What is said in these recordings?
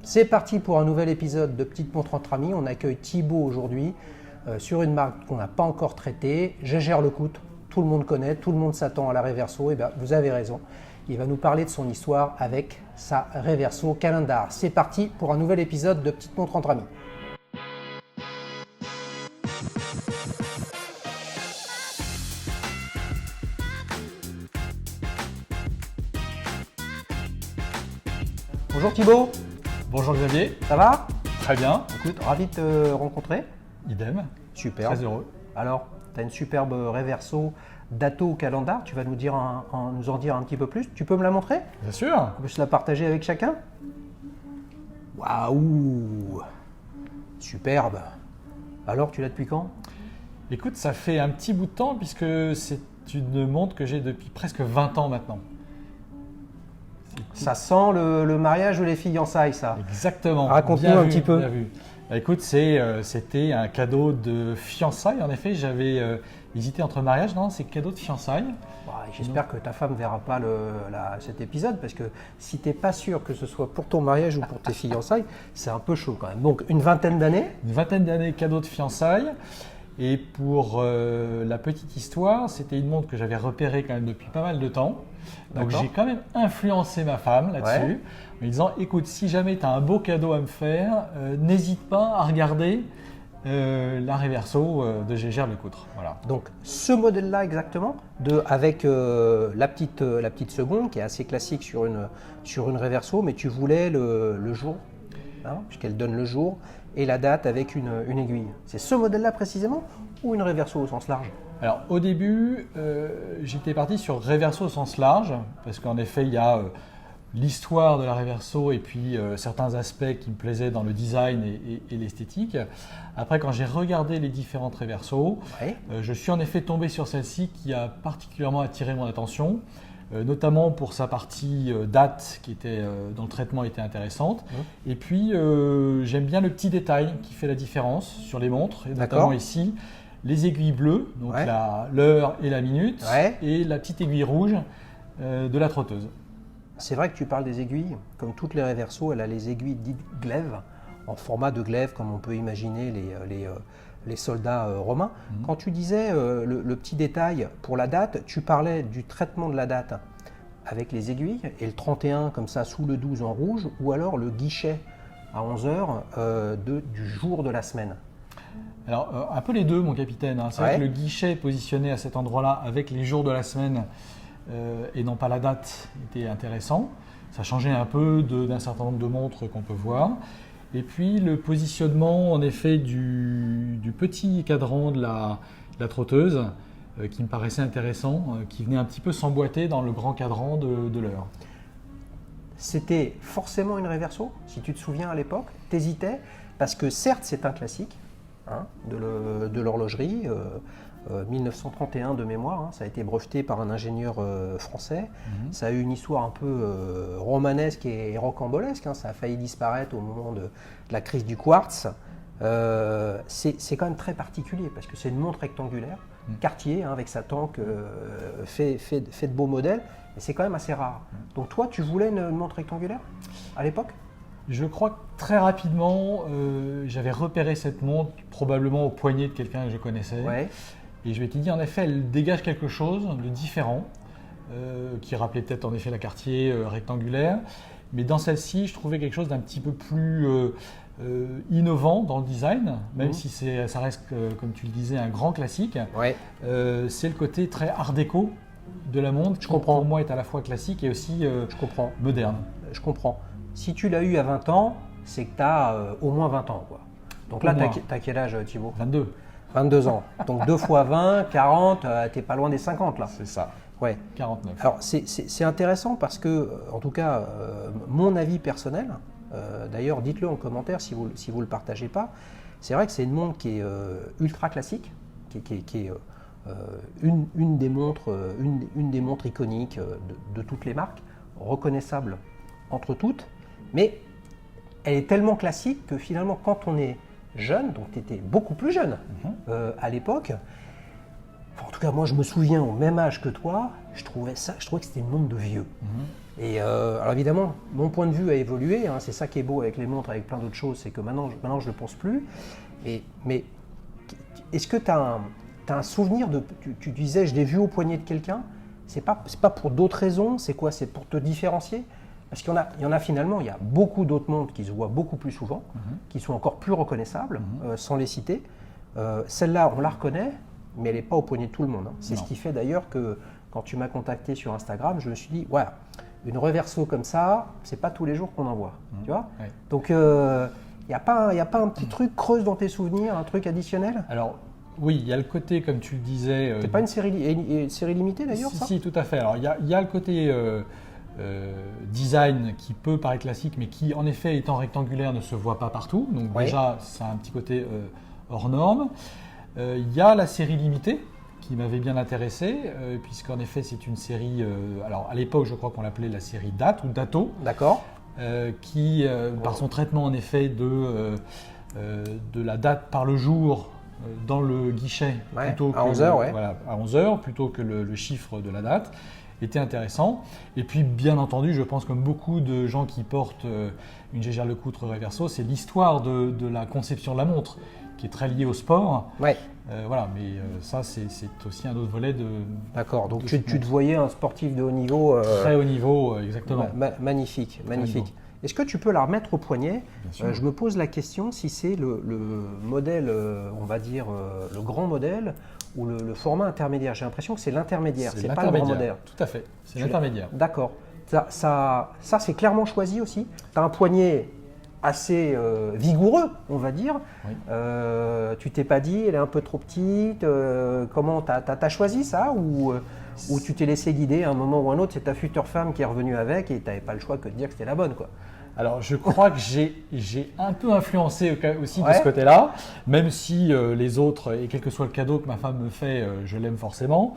C'est parti pour un nouvel épisode de Petite Montre entre amis. On accueille Thibaut aujourd'hui sur une marque qu'on n'a pas encore traitée. Gégère Lecoultre, tout le monde connaît, tout le monde s'attend à la Reverso. Et bien, vous avez raison. Il va nous parler de son histoire avec sa Reverso Calendar. C'est parti pour un nouvel épisode de Petite Montre entre amis. Bonjour Thibaut. Bonjour Xavier, Ça va? très bien, Écoute, ravi de te rencontrer. idem, Super. très heureux. Alors, tu as une superbe Reverso Dato Calendar. Tu vas nous en dire un petit peu plus. Tu peux me la montrer? Bien sûr. On peut se la partager avec chacun? Waouh! Superbe. Alors, tu l'as depuis quand? Écoute, ça fait un petit bout de temps puisque c'est une montre que j'ai depuis presque 20 ans maintenant. Ça sent le mariage ou les fiançailles, ça. Exactement. Raconte-nous Bien un vu, petit peu. bien vu. Bah, écoute, c'était un cadeau de fiançailles. En effet, j'avais hésité entre mariage. Non, c'est cadeau de fiançailles. Bah, j'espère que ta femme ne verra pas cet épisode, parce que si tu n'es pas sûr que ce soit pour ton mariage ou pour tes fiançailles, c'est un peu chaud quand même. Donc, une vingtaine d'années? Une vingtaine d'années cadeau de fiançailles. Et pour la petite histoire, c'était une montre que j'avais repérée quand même depuis pas mal de temps. Donc D'accord. j'ai quand même influencé ma femme là-dessus, Ouais. en lui disant écoute, si jamais tu as un beau cadeau à me faire, n'hésite pas à regarder la Reverso de Gégère Lecoultre. Voilà. Donc ce modèle-là exactement, avec la petite seconde qui est assez classique sur une Reverso, mais tu voulais le jour, hein, puisqu'elle donne le jour, et la date avec une aiguille. C'est ce modèle-là précisément, ou une Reverso au sens large? Alors au début, j'étais parti sur Reverso au sens large, parce qu'en effet, il y a l'histoire de la Reverso et puis certains aspects qui me plaisaient dans le design et l'esthétique. Après, quand j'ai regardé les différentes Reverso, Ouais. je suis en effet tombé sur celle-ci qui a particulièrement attiré mon attention, notamment pour sa partie date qui était dans le traitement était intéressante. Et puis j'aime bien le petit détail qui fait la différence sur les montres, et D'accord. notamment ici les aiguilles bleues, donc Ouais. l'heure et la minute, Ouais. et la petite aiguille rouge de la trotteuse. C'est vrai que tu parles des aiguilles. Comme toutes les Reverso, elle a les aiguilles dites glaive, en format de glaive, comme on peut imaginer les soldats romains. Quand tu disais le petit détail pour la date, tu parlais du traitement de la date avec les aiguilles, et le 31 comme ça sous le 12 en rouge, ou alors le guichet à 11h du jour de la semaine. Alors, un peu les deux, mon capitaine, hein. C'est Ouais. vrai que le guichet positionné à cet endroit-là avec les jours de la semaine et non pas la date était intéressant. Ça changeait un peu d'un certain nombre de montres qu'on peut voir. Et puis le positionnement en effet du petit cadran de la trotteuse qui me paraissait intéressant, qui venait un petit peu s'emboîter dans le grand cadran de l'heure. C'était forcément une Reverso, si tu te souviens à l'époque, t'hésitais, parce que certes c'est un classique hein, de l'horlogerie, 1931 de mémoire, hein, ça a été breveté par un ingénieur français, ça a eu une histoire un peu romanesque et rocambolesque, hein, ça a failli disparaître au moment de la crise du quartz. C'est quand même très particulier, parce que c'est une montre rectangulaire, Cartier, hein, avec sa tanque, fait de beaux modèles, mais c'est quand même assez rare. Donc toi, tu voulais une montre rectangulaire à l'époque? Je crois que très rapidement, j'avais repéré cette montre probablement au poignet de quelqu'un que je connaissais. Ouais. Et je m'étais dit, en effet, elle dégage quelque chose de différent, qui rappelait peut-être en effet la Cartier rectangulaire. Mais dans celle-ci, je trouvais quelque chose d'un petit peu plus innovant dans le design, même si ça reste, comme tu le disais, un grand classique. Ouais. C'est le côté très art déco de la montre, qui comprends. pour moi est à la fois classique et aussi Je comprends. moderne. Je comprends. Si tu l'as eu à 20 ans, c'est que tu as au moins 20 ans, quoi. Donc là, Au moins. tu as quel âge, Thibaut? 22, 22 ans. Donc 2 fois 20, 40, t'es pas loin des 50 là. c'est ça, Ouais. 49. Alors c'est intéressant parce que, en tout cas, mon avis personnel, d'ailleurs dites-le en commentaire si vous ne le partagez pas, c'est vrai que c'est une montre qui est ultra classique, qui est une des montres iconiques de toutes les marques, reconnaissable entre toutes, mais elle est tellement classique que finalement quand on est jeune, donc tu étais beaucoup plus jeune à l'époque, enfin, en tout cas moi je me souviens au même âge que toi, je trouvais que c'était une montre de vieux. Et alors évidemment, mon point de vue a évolué, hein, c'est ça qui est beau avec les montres, avec plein d'autres choses, c'est que maintenant je ne le pense plus. Mais est-ce que tu as un souvenir de... Tu disais, je l'ai vu au poignet de quelqu'un, c'est pas pour d'autres raisons, c'est quoi? C'est pour te différencier? Parce qu'il y en a finalement, il y a beaucoup d'autres montres qui se voient beaucoup plus souvent, qui sont encore plus reconnaissables, sans les citer. Celle-là, on la reconnaît, mais elle n'est pas au poignet de tout le monde. Hein. C'est ce qui fait d'ailleurs que quand tu m'as contacté sur Instagram, je me suis dit, voilà, une Reverso comme ça, c'est pas tous les jours qu'on en voit. Tu vois? Ouais. Donc, il n'y a pas un petit truc creuse dans tes souvenirs, un truc additionnel? Alors, oui, il y a le côté, comme tu le disais… C'est pas une série limitée d'ailleurs, ça? Si, tout à fait. Alors, il y a le côté design qui peut paraître classique, mais qui, en effet, étant rectangulaire, ne se voit pas partout. Donc, déjà, ça a un petit côté hors norme. Il y a la série limitée, qui m'avait bien intéressé, puisqu'en effet, c'est une série… alors, à l'époque, je crois qu'on l'appelait la série Date ou Dato. D'accord. Qui, par son traitement, en effet, de la date par le jour, dans le guichet, plutôt à 11h, voilà, à 11h, plutôt que le chiffre de la date, était intéressant. Et puis, bien entendu, je pense comme beaucoup de gens qui portent une Jaeger LeCoultre Reverso, c'est l'histoire de la conception de la montre, qui est très liée au sport. Ouais. Voilà, mais ça, c'est aussi un autre volet de… D'accord, donc tu te voyais un sportif de haut niveau. Très haut niveau, exactement. Magnifique, magnifique. Est-ce que tu peux la remettre au poignet? Je me pose la question si c'est le modèle, on va dire, le grand modèle ou le format intermédiaire. J'ai l'impression que c'est l'intermédiaire, c'est pas le grand modèle. Tout à fait, c'est l'intermédiaire. D'accord. Ça c'est clairement choisi aussi. Tu as un poignet assez vigoureux, on va dire. Oui. Tu t'es pas dit, elle est un peu trop petite. Comment t'as choisi ça ou tu t'es laissé guider à un moment ou un autre? C'est ta future femme qui est revenue avec et tu n'avais pas le choix que de dire que c'était la bonne, quoi. Alors, je crois que j'ai un peu influencé aussi de ce côté-là, même si les autres, et quel que soit le cadeau que ma femme me fait, je l'aime forcément.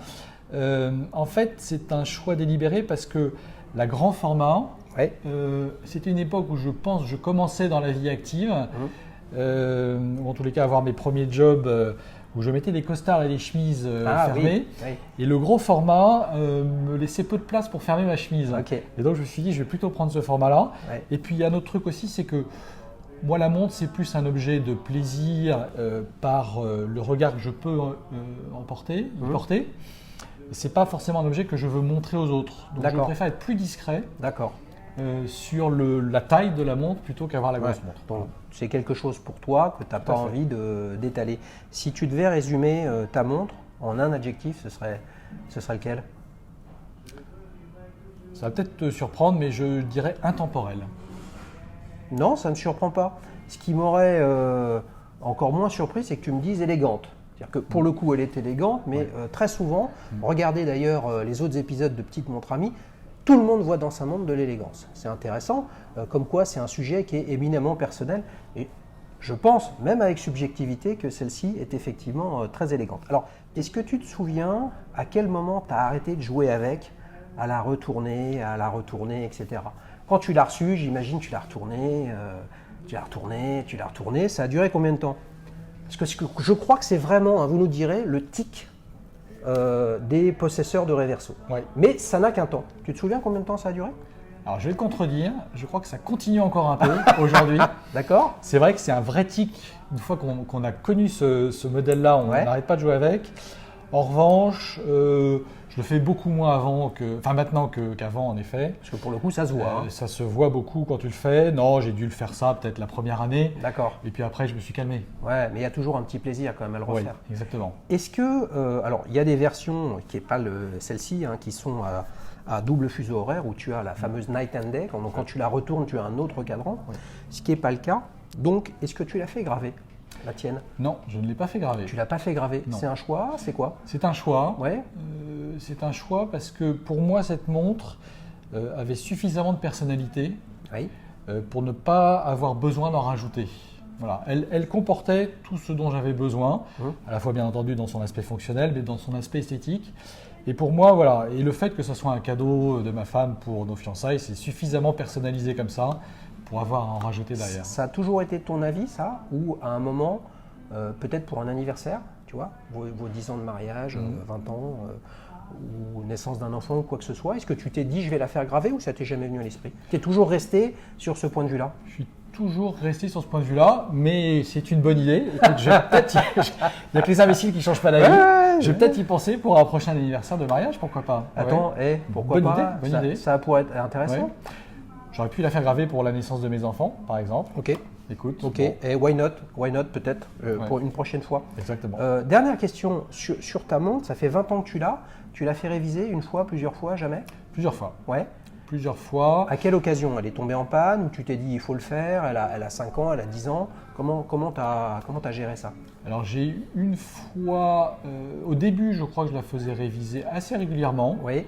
En fait, c'est un choix délibéré parce que la grand format, c'était une époque où je commençais dans la vie active, ou en tous les cas avoir mes premiers jobs où je mettais des costards et des chemises fermées. Oui. Et le gros format me laissait peu de place pour fermer ma chemise. Okay. Et donc je me suis dit, je vais plutôt prendre ce format-là. Ouais. Et puis il y a un autre truc aussi, c'est que moi la montre, c'est plus un objet de plaisir par le regard que je peux porter. C'est pas forcément un objet que je veux montrer aux autres. Donc je préfère être plus discret. D'accord. Sur la taille de la montre plutôt qu'avoir la grosse montre. Donc, c'est quelque chose pour toi que tu n'as pas envie d'étaler. Si tu devais résumer ta montre en un adjectif, ce serait lequel? Ça va peut-être te surprendre, mais je dirais intemporel. Non, ça ne me surprend pas. Ce qui m'aurait encore moins surpris, c'est que tu me dises élégante. C'est-à-dire que pour le coup, elle est élégante, mais très souvent, regardez d'ailleurs les autres épisodes de Petite Montre Amie, tout le monde voit dans sa montre de l'élégance. C'est intéressant, comme quoi c'est un sujet qui est éminemment personnel. Et je pense, même avec subjectivité, que celle-ci est effectivement très élégante. Alors, est-ce que tu te souviens à quel moment tu as arrêté de jouer avec, à la retourner, etc. Quand tu l'as reçue, j'imagine tu l'as retournée, tu l'as retournée. Ça a duré combien de temps? Parce que je crois que c'est vraiment, vous nous direz, le tic des possesseurs de Reverso. Oui. Mais ça n'a qu'un temps. Tu te souviens combien de temps ça a duré? Alors je vais te contredire, je crois que ça continue encore un peu aujourd'hui. D'accord. C'est vrai que c'est un vrai tic. Une fois qu'on a connu ce modèle-là, on n'arrête pas de jouer avec. En revanche, je le fais beaucoup moins maintenant qu'avant en effet. Parce que pour le coup, ça se voit. Ça se voit beaucoup quand tu le fais. Non, j'ai dù le faire ça peut-être la première année. D'accord. Et puis après, je me suis calmé. Ouais, mais il y a toujours un petit plaisir quand même à le refaire. Oui, exactement. Est-ce que, alors il y a des versions qui n'est pas celle-ci, qui sont à double fuseau horaire où tu as la fameuse night and day. Quand tu la retournes, tu as un autre cadran, ce qui n'est pas le cas. Donc, est-ce que tu l'as fait graver, la tienne? Non, je ne l'ai pas fait graver. Tu l'as pas fait graver. C'est un choix? C'est quoi? C'est un choix. Ouais. C'est un choix parce que pour moi, cette montre avait suffisamment de personnalité pour ne pas avoir besoin d'en rajouter. Voilà. Elle comportait tout ce dont j'avais besoin, à la fois bien entendu dans son aspect fonctionnel, mais dans son aspect esthétique. Et pour moi, voilà, et le fait que ce soit un cadeau de ma femme pour nos fiançailles, c'est suffisamment personnalisé comme ça pour avoir à en rajouter derrière. Ça a toujours été ton avis, ça? Ou à un moment, peut-être pour un anniversaire, tu vois, vos 10 ans de mariage, 20 ans, ou naissance d'un enfant ou quoi que ce soit, est-ce que tu t'es dit je vais la faire graver ou ça t'est jamais venu à l'esprit? Tu es toujours resté sur ce point de vue-là? Je suis toujours resté sur ce point de vue-là, mais c'est une bonne idée. Écoute, il n'y a que les imbéciles qui ne changent pas la vie. Je vais peut-être y penser pour un prochain anniversaire de mariage, pourquoi pas. Attends, pourquoi pas? Bonne idée. Ça pourrait être intéressant. Ouais. J'aurais pu la faire graver pour la naissance de mes enfants, par exemple. Ok. Écoute. Ok, Bon. et why not peut-être pour une prochaine fois. Exactement. Dernière question sur ta montre, ça fait 20 ans que tu l'as fait réviser une fois, plusieurs fois, jamais? Plusieurs fois. Ouais. Plusieurs fois. À quelle occasion? Elle est tombée en panne ou tu t'es dit il faut le faire? Elle a 5 ans, elle a 10 ans. Comment t'as géré ça? Alors j'ai eu une fois, au début je crois que je la faisais réviser assez régulièrement. Oui.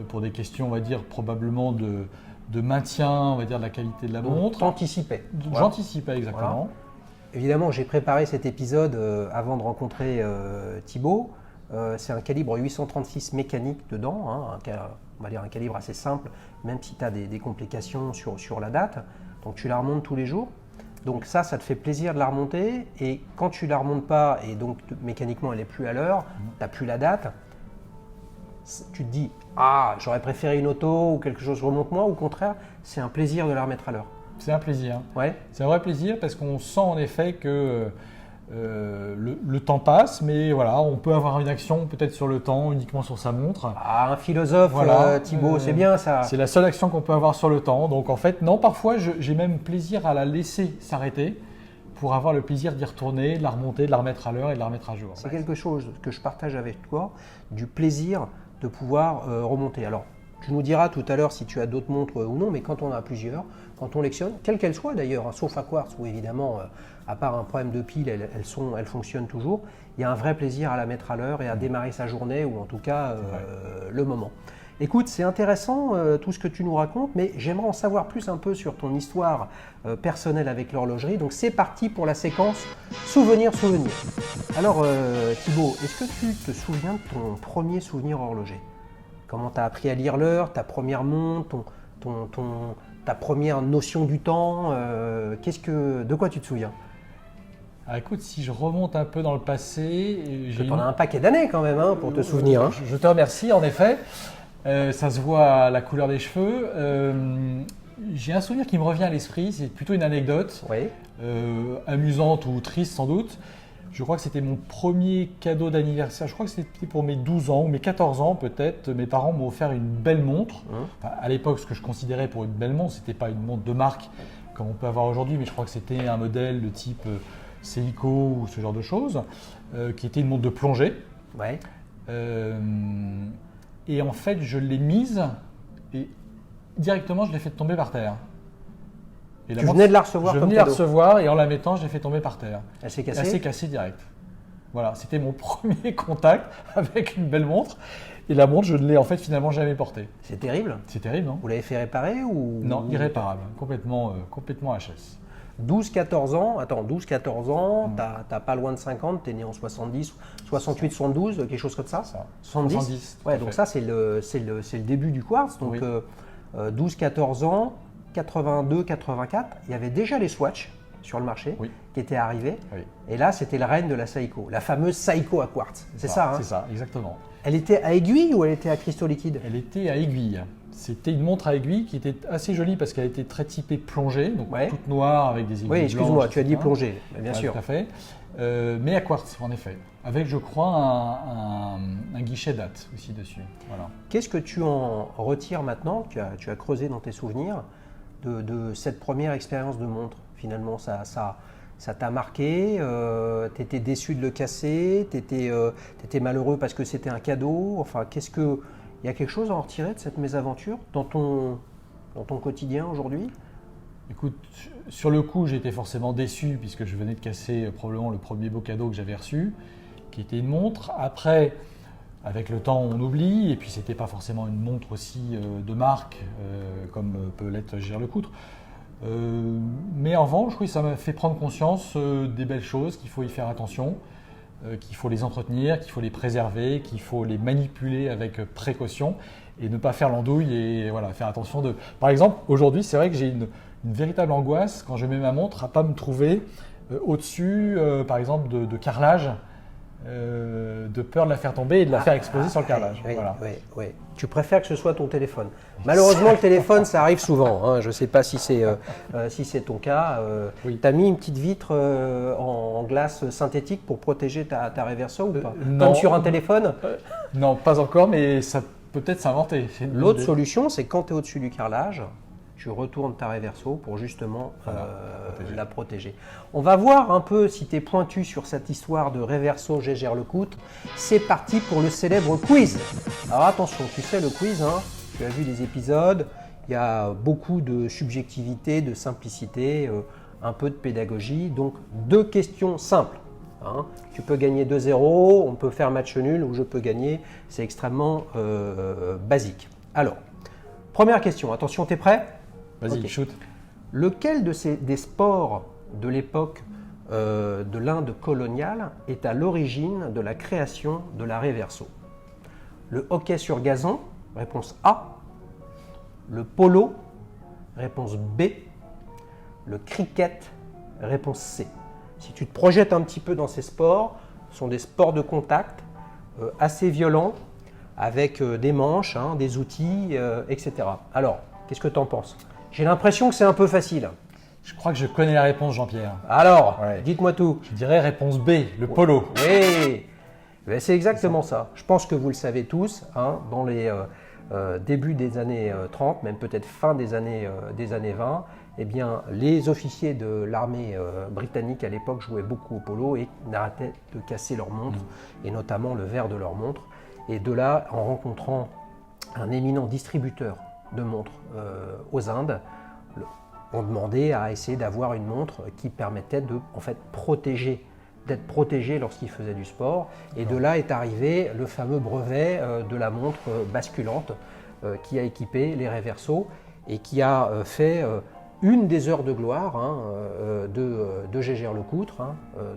Pour des questions on va dire probablement de maintien, on va dire de la qualité de la montre. T'anticipais. J'anticipais exactement. Voilà. Évidemment, j'ai préparé cet épisode avant de rencontrer Thibaut. C'est un calibre 836 mécanique dedans, hein, on va dire un calibre assez simple, même si tu as des complications sur la date. Donc tu la remontes tous les jours. Donc ça te fait plaisir de la remonter. Et quand tu la remontes pas, et donc mécaniquement elle n'est plus à l'heure, tu n'as plus la date, tu te dis « Ah, j'aurais préféré une auto ou quelque chose remonte moins » ou au contraire, c'est un plaisir de la remettre à l'heure. C'est un plaisir. Ouais. C'est un vrai plaisir parce qu'on sent en effet que le temps passe, mais voilà, on peut avoir une action peut-être sur le temps, uniquement sur sa montre. Ah, un philosophe, voilà. Thibaut, c'est bien ça. C'est la seule action qu'on peut avoir sur le temps. Donc en fait, non, parfois j'ai même plaisir à la laisser s'arrêter pour avoir le plaisir d'y retourner, de la remonter, de la remettre à l'heure et de la remettre à jour. C'est quelque chose que je partage avec toi, du plaisir de pouvoir remonter. Alors, tu nous diras tout à l'heure si tu as d'autres montres ou non, mais quand on a plusieurs, quand on lectionne, quelle qu'elle soit d'ailleurs, hein, sauf à quartz où évidemment, à part un problème de pile, elles fonctionnent toujours, il y a un vrai plaisir à la mettre à l'heure et à démarrer sa journée ou en tout cas le moment. Écoute, c'est intéressant tout ce que tu nous racontes, mais j'aimerais en savoir plus un peu sur ton histoire personnelle avec l'horlogerie. Donc c'est parti pour la séquence Souvenir. Alors Thibaut, est-ce que tu te souviens de ton premier souvenir horloger? Comment tu as appris à lire l'heure, ta première montre, ta première notion du temps, de quoi tu te souviens? Ah, écoute, si je remonte un peu dans le passé… Tu en as un paquet d'années quand même pour te souvenir. Hein. Je te remercie, en effet. Ça se voit à la couleur des cheveux. J'ai un souvenir qui me revient à l'esprit, c'est plutôt une anecdote, oui. Amusante ou triste sans doute. Je crois que c'était mon premier cadeau d'anniversaire. Je crois que c'était pour mes 12 ans ou mes 14 ans peut-être. Mes parents m'ont offert une belle montre. Enfin, à l'époque, ce que je considérais pour une belle montre, ce n'était pas une montre de marque comme on peut avoir aujourd'hui, mais je crois que c'était un modèle de type Seiko ou ce genre de choses, qui était une montre de plongée. Ouais. Et en fait, je l'ai mise et directement, je l'ai fait tomber par terre. Et tu venais de la recevoir comme cadeau. Je venais de la recevoir et en la mettant, je l'ai fait tomber par terre. Elle s'est cassée? Elle s'est cassée direct. Voilà, c'était mon premier contact avec une belle montre. Et la montre, je ne l'ai en fait finalement jamais portée. C'est terrible. C'est terrible, non? Vous l'avez fait réparer ou… Non, irréparable. Complètement HS. 12-14 ans, t'as pas loin de 50, t'es né en 70, 68, 72, quelque chose comme ça? 70. Ouais, donc ça c'est le début du quartz. Donc oui. 12-14 ans, 82, 84, il y avait déjà les Swatch sur le marché qui étaient arrivés. Oui. Et là, c'était le règne de la Seiko, la fameuse Seiko à quartz. C'est ça, hein? C'est ça, exactement. Elle était à aiguille ou elle était à cristaux liquides? Elle était à aiguille. C'était une montre à aiguille qui était assez jolie parce qu'elle était très typée plongée, donc toute noire avec des aiguilles blanches. Oui, excuse-moi, tu as dit plongée, bien sûr. Tout à fait. Mais à quartz, en effet. Avec, je crois, un guichet date aussi dessus. Voilà. Qu'est-ce que tu en retires maintenant? Tu as creusé dans tes souvenirs de cette première expérience de montre. Finalement, ça t'a marqué, tu étais déçu de le casser, tu étais malheureux parce que c'était un cadeau. Enfin, il y a quelque chose à en retirer de cette mésaventure dans ton quotidien aujourd'hui? Écoute, sur le coup, j'étais forcément déçu puisque je venais de casser probablement le premier beau cadeau que j'avais reçu, qui était une montre. Après, avec le temps, on oublie, et puis c'était pas forcément une montre aussi de marque comme peut l'être Girard-Lecoutre. Mais en revanche, oui, ça m'a fait prendre conscience des belles choses, qu'il faut y faire attention, qu'il faut les entretenir, qu'il faut les préserver, qu'il faut les manipuler avec précaution et ne pas faire l'andouille et voilà, faire attention de… Par exemple, aujourd'hui, c'est vrai que j'ai une véritable angoisse quand je mets ma montre à ne pas me trouver au-dessus, par exemple, de carrelage de peur de la faire tomber et de la faire exploser sur le carrelage. Oui, Voilà. oui. Tu préfères que ce soit ton téléphone. Malheureusement, le téléphone, ça arrive souvent. Hein. Je ne sais pas si c'est ton cas. Oui. Tu as mis une petite vitre en glace synthétique pour protéger ta Reverso ou pas non. Comme sur un téléphone. Non, pas encore, mais ça peut peut-être s'inventer. L'autre solution, c'est quand tu es au-dessus du carrelage, tu retournes ta Reverso pour justement la protéger. On va voir un peu si tu es pointu sur cette histoire de Reverso Gégère Lecoutre. C'est parti pour le célèbre quiz. Alors attention, tu sais le quiz, hein, tu as vu les épisodes, il y a beaucoup de subjectivité, de simplicité, un peu de pédagogie. Donc 2 questions simples. Hein. Tu peux gagner 2-0, on peut faire match nul ou je peux gagner. C'est extrêmement basique. Alors, première question, attention, tu es prêt ? Vas-y, Ok. shoot. Lequel des sports de l'époque de l'Inde coloniale est à l'origine de la création de la Reverso ? Le hockey sur gazon, réponse A. Le polo, réponse B. Le cricket, réponse C. Si tu te projettes un petit peu dans ces sports, ce sont des sports de contact assez violents, avec des manches, hein, des outils, etc. Alors, qu'est-ce que tu en penses ? J'ai l'impression que c'est un peu facile. Je crois que je connais la réponse, Jean-Pierre. Alors, Ouais. dites-moi tout. Je dirais réponse B, le polo. Oui, ben, c'est exactement ça. Je pense que vous le savez tous, hein, dans les débuts des années 30, même peut-être fin des années 20, eh bien, les officiers de l'armée britannique à l'époque jouaient beaucoup au polo et n'arrêtaient de casser leurs montres, et notamment le verre de leurs montres. Et de là, en rencontrant un éminent distributeur de montres aux Indes, on demandait à essayer d'avoir une montre qui permettait de d'être protégé lorsqu'il faisait du sport. Et de là est arrivé le fameux brevet de la montre basculante qui a équipé les Reverso et qui a fait une des heures de gloire de Gégère Lecoutre,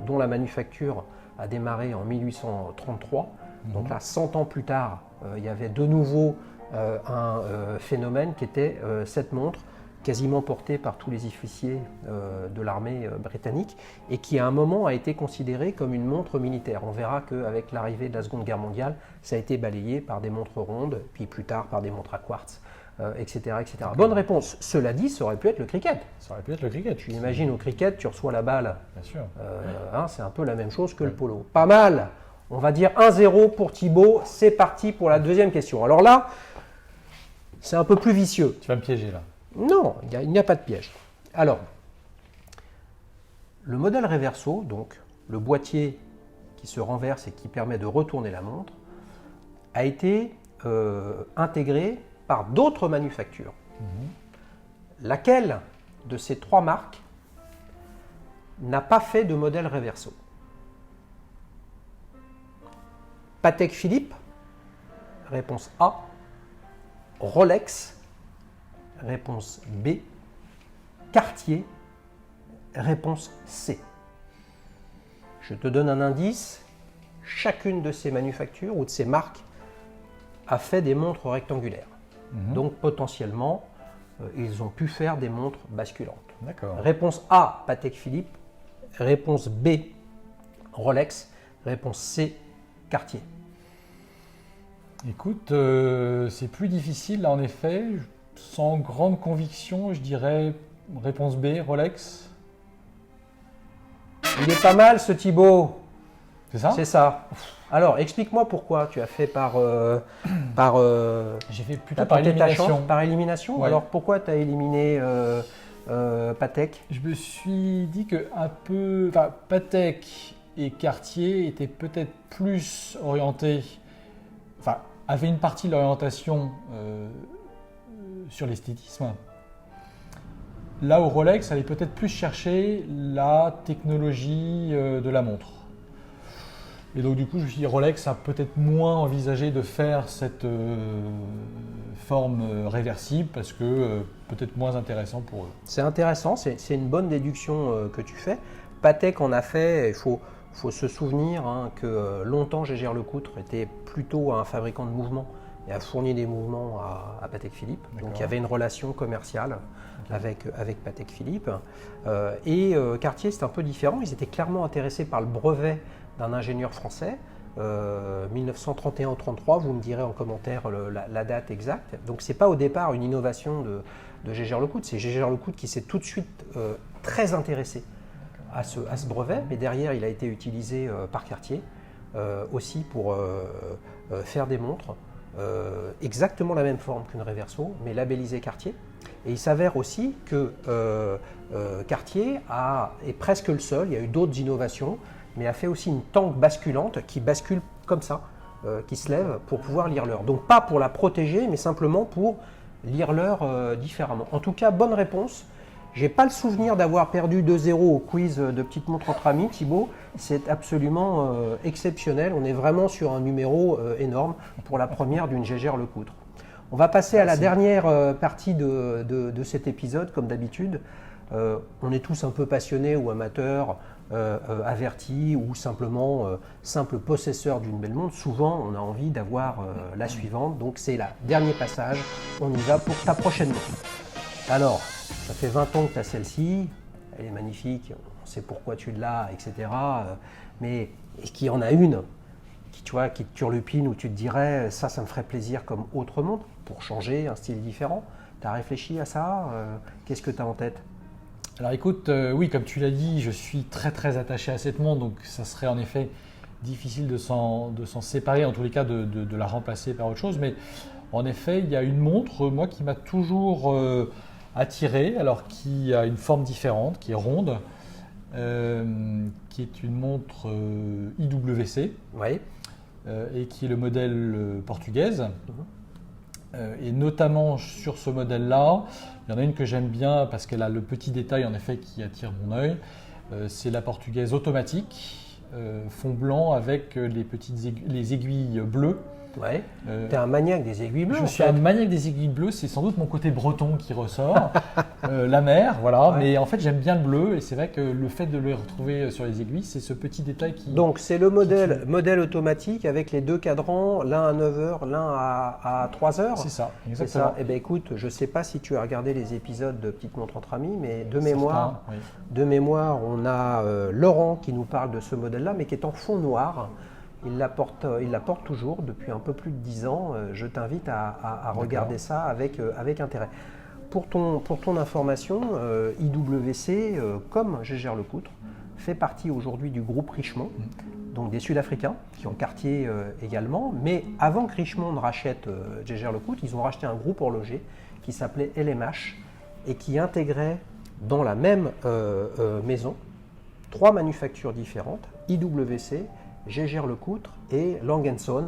dont la manufacture a démarré en 1833. Donc là, 100 ans plus tard, il y avait de nouveau un phénomène qui était cette montre quasiment portée par tous les officiers de l'armée britannique et qui à un moment a été considérée comme une montre militaire. On verra qu'avec l'arrivée de la Seconde Guerre mondiale, ça a été balayé par des montres rondes, puis plus tard par des montres à quartz, etc., etc. Bonne réponse. Cela dit, ça aurait pu être le cricket. Ça aurait pu être le cricket. Tu imagines au cricket, tu reçois la balle. Bien sûr. C'est un peu la même chose que le polo. Pas mal. On va dire 1-0 pour Thibaut. C'est parti pour la deuxième question. Alors là, c'est un peu plus vicieux. Tu vas me piéger là. Non, il n'y a pas de piège. Alors, le modèle Reverso, donc le boîtier qui se renverse et qui permet de retourner la montre, a été intégré par d'autres manufactures. Laquelle de ces 3 marques n'a pas fait de modèle Reverso ? Patek Philippe, réponse A. Rolex, réponse B. Cartier, réponse C. Je te donne un indice. Chacune de ces manufactures ou de ces marques a fait des montres rectangulaires. Donc potentiellement, ils ont pu faire des montres basculantes. D'accord. Réponse A, Patek Philippe. Réponse B, Rolex. Réponse C, Cartier. Écoute, c'est plus difficile là en effet. Sans grande conviction, je dirais réponse B, Rolex. Il est pas mal ce Thibaut. C'est ça? C'est ça. Alors, explique-moi pourquoi tu as fait par J'ai fait plutôt t'as par tenté ta élimination. chance par élimination. Ouais. Alors, pourquoi tu as éliminé Patek? Je me suis dit que Patek et Cartier étaient peut-être plus orientés, avaient une partie de l'orientation sur l'esthétisme. Là où Rolex allait peut-être plus chercher la technologie de la montre. Et donc du coup, je me suis dit Rolex a peut-être moins envisagé de faire cette forme réversible parce que peut-être moins intéressant pour eux. C'est intéressant, c'est une bonne déduction que tu fais. Patek en a fait, il faut se souvenir que longtemps Gégère Lecoutre était plutôt un fabricant de mouvements et a fourni des mouvements à Patek Philippe. Donc il y avait une relation commerciale avec Patek Philippe. Et Cartier, c'est un peu différent, ils étaient clairement intéressés par le brevet d'un ingénieur français, 1931 ou 33, vous me direz en commentaire la date exacte. Donc c'est pas au départ une innovation de Gégère-Lecoultre, c'est Gégère-Lecoultre qui s'est tout de suite très intéressé à ce brevet, mais derrière il a été utilisé par Cartier aussi pour faire des montres exactement la même forme qu'une Reverso, mais labellisée Cartier. Et il s'avère aussi que Cartier est presque le seul, il y a eu d'autres innovations, mais a fait aussi une tangue basculante qui bascule comme ça, qui se lève pour pouvoir lire l'heure. Donc pas pour la protéger, mais simplement pour lire l'heure différemment. En tout cas, bonne réponse. J'ai pas le souvenir d'avoir perdu 2-0 au quiz de Petite Montre entre amis, Thibaut. C'est absolument exceptionnel. On est vraiment sur un numéro énorme pour la première d'une Gégère-Lecoultre. On va passer à la dernière partie de cet épisode, comme d'habitude. On est tous un peu passionnés ou amateurs, avertis ou simplement simples possesseurs d'une belle montre. Souvent, on a envie d'avoir la suivante. Donc, c'est le dernier passage. On y va pour ta prochaine montre. Alors, ça fait 20 ans que tu as celle-ci. Elle est magnifique. On sait pourquoi tu l'as, etc. Mais est-ce qu'il y en a une qui te turlupine ou tu te dirais ça me ferait plaisir comme autre montre pour changer, un style différent? Tu as réfléchi à ça? Qu'est-ce que tu as en tête? Alors écoute, oui, comme tu l'as dit, je suis très très attaché à cette montre, donc ça serait en effet difficile de s'en séparer, en tous les cas de la remplacer par autre chose. Mais en effet, il y a une montre, moi, qui m'a toujours attiré, alors qui a une forme différente, qui est ronde, qui est une montre IWC, Oui. Et qui est le modèle portugaise. Et notamment sur ce modèle-là, il y en a une que j'aime bien parce qu'elle a le petit détail en effet qui attire mon œil. C'est la portugaise automatique, fond blanc avec les aiguilles bleues. Ouais. Tu es un maniaque des aiguilles bleues. Je suis un maniaque des aiguilles bleues, c'est sans doute mon côté breton qui ressort. La mer, voilà. Ouais. Mais en fait, j'aime bien le bleu et c'est vrai que le fait de le retrouver sur les aiguilles, c'est ce petit détail qui. Donc, c'est le modèle automatique avec les deux cadrans, l'un à 9h, l'un à 3h. C'est ça, exactement. C'est ça. Eh bien, écoute, je ne sais pas si tu as regardé les épisodes de Petite Montre entre amis, mais de mémoire, on a Laurent qui nous parle de ce modèle-là, mais qui est en fond noir. Il la porte toujours depuis un peu plus de 10 ans. Je t'invite à regarder ça avec intérêt. Pour ton information, IWC, comme Gégère-Lecoultre, fait partie aujourd'hui du groupe Richemont, donc des Sud-Africains qui ont Cartier également. Mais avant que Richemont ne rachète Gégère-Lecoultre, ils ont racheté un groupe horloger qui s'appelait LMH et qui intégrait dans la même maison 3 manufactures différentes, IWC, Gégère-Lecoultre et Lang & Son,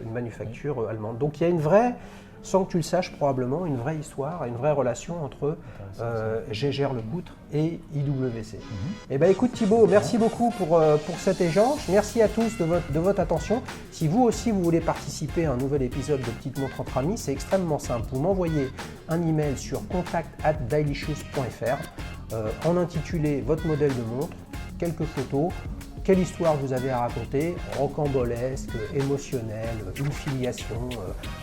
une manufacture allemande. Donc il y a une vraie, sans que tu le saches probablement, une vraie histoire, une vraie relation entre Gégère-Lecoultre et IWC. Eh bien écoute Thibaut, merci beaucoup pour cet échange. Merci à tous de votre attention. Si vous aussi vous voulez participer à un nouvel épisode de Petite Montre entre amis, c'est extrêmement simple. Vous m'envoyez un email sur contact@dailyshoes.fr en intitulé votre modèle de montre, quelques photos, quelle histoire vous avez à raconter, rocambolesque, émotionnelle, une filiation,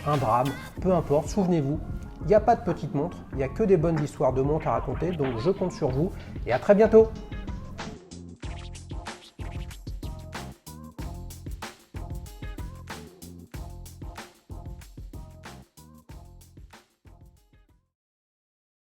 un drame, peu importe, souvenez-vous, il n'y a pas de petite montre, il n'y a que des bonnes histoires de montres à raconter, donc je compte sur vous et à très bientôt.